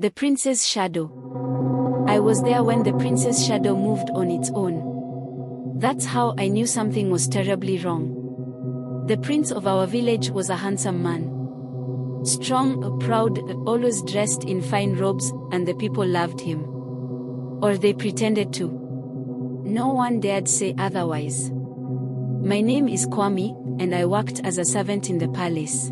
The prince's shadow. I was there when the prince's shadow moved on its own. That's how I knew something was terribly wrong. The prince of our village was a handsome man. Strong, proud, always dressed in fine robes, and the people loved him. Or they pretended to. No one dared say otherwise. My name is Kwame, and I worked as a servant in the palace.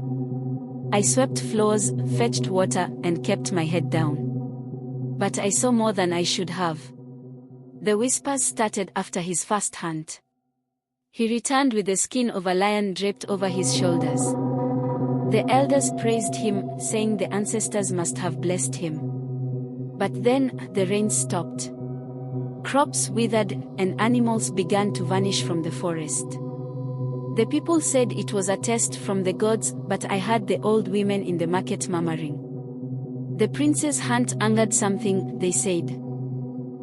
I swept floors, fetched water, and kept my head down. But I saw more than I should have. The whispers started after his first hunt. He returned with the skin of a lion draped over his shoulders. The elders praised him, saying the ancestors must have blessed him. But then, the rain stopped. Crops withered, and animals began to vanish from the forest. The people said it was a test from the gods, but I heard the old women in the market murmuring. The prince's hunt angered something, they said.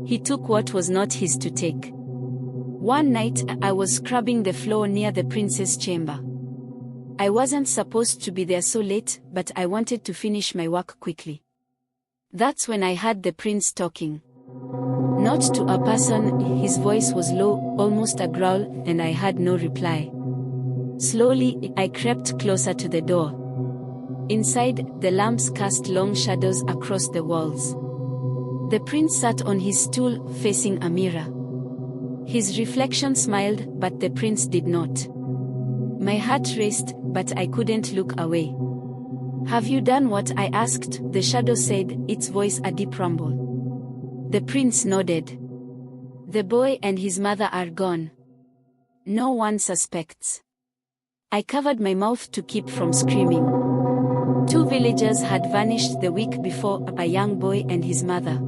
He took what was not his to take. One night, I was scrubbing the floor near the prince's chamber. I wasn't supposed to be there so late, but I wanted to finish my work quickly. That's when I heard the prince talking. Not to a person, his voice was low, almost a growl, and I had no reply. Slowly, I crept closer to the door. Inside, the lamps cast long shadows across the walls. The prince sat on his stool, facing a mirror. His reflection smiled, but the prince did not. My heart raced, but I couldn't look away. "Have you done what I asked?" the shadow said, its voice a deep rumble. The prince nodded. "The boy and his mother are gone. No one suspects." I covered my mouth to keep from screaming. 2 villagers had vanished the week before, a young boy and his mother.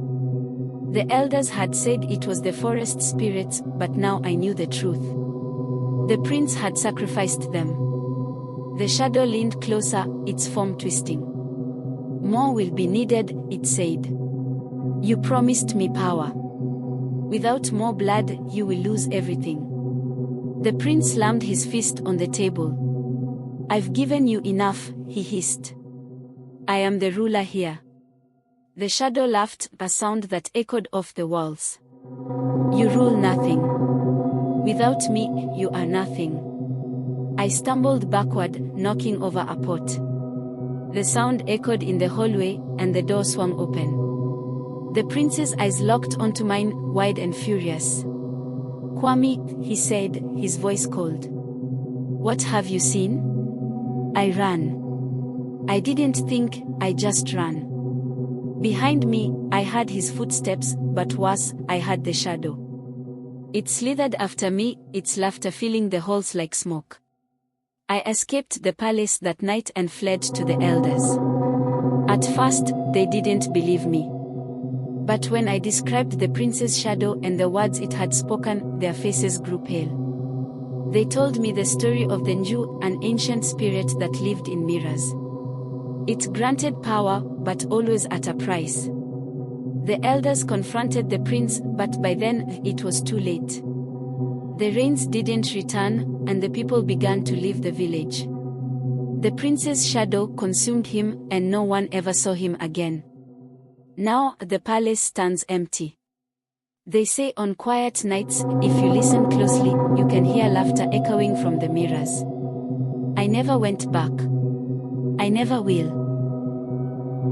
The elders had said it was the forest spirits, but now I knew the truth. The prince had sacrificed them. The shadow leaned closer, its form twisting. "More will be needed," it said. "You promised me power. Without more blood, you will lose everything." The prince slammed his fist on the table. "I've given you enough," he hissed. "I am the ruler here." The shadow laughed, a sound that echoed off the walls. "You rule nothing. Without me, you are nothing." I stumbled backward, knocking over a pot. The sound echoed in the hallway, and the door swung open. The prince's eyes locked onto mine, wide and furious. "Kwame," he said, his voice cold. "What have you seen?" I ran. I didn't think, I just ran. Behind me, I heard his footsteps, but worse, I heard the shadow. It slithered after me, its laughter filling the halls like smoke. I escaped the palace that night and fled to the elders. At first, they didn't believe me. But when I described the prince's shadow and the words it had spoken, their faces grew pale. They told me the story of the Njoo, an ancient spirit that lived in mirrors. It granted power, but always at a price. The elders confronted the prince, but by then, it was too late. The rains didn't return, and the people began to leave the village. The prince's shadow consumed him, and no one ever saw him again. Now, the palace stands empty. They say on quiet nights, if you listen closely, you can hear laughter echoing from the mirrors. I never went back. I never will.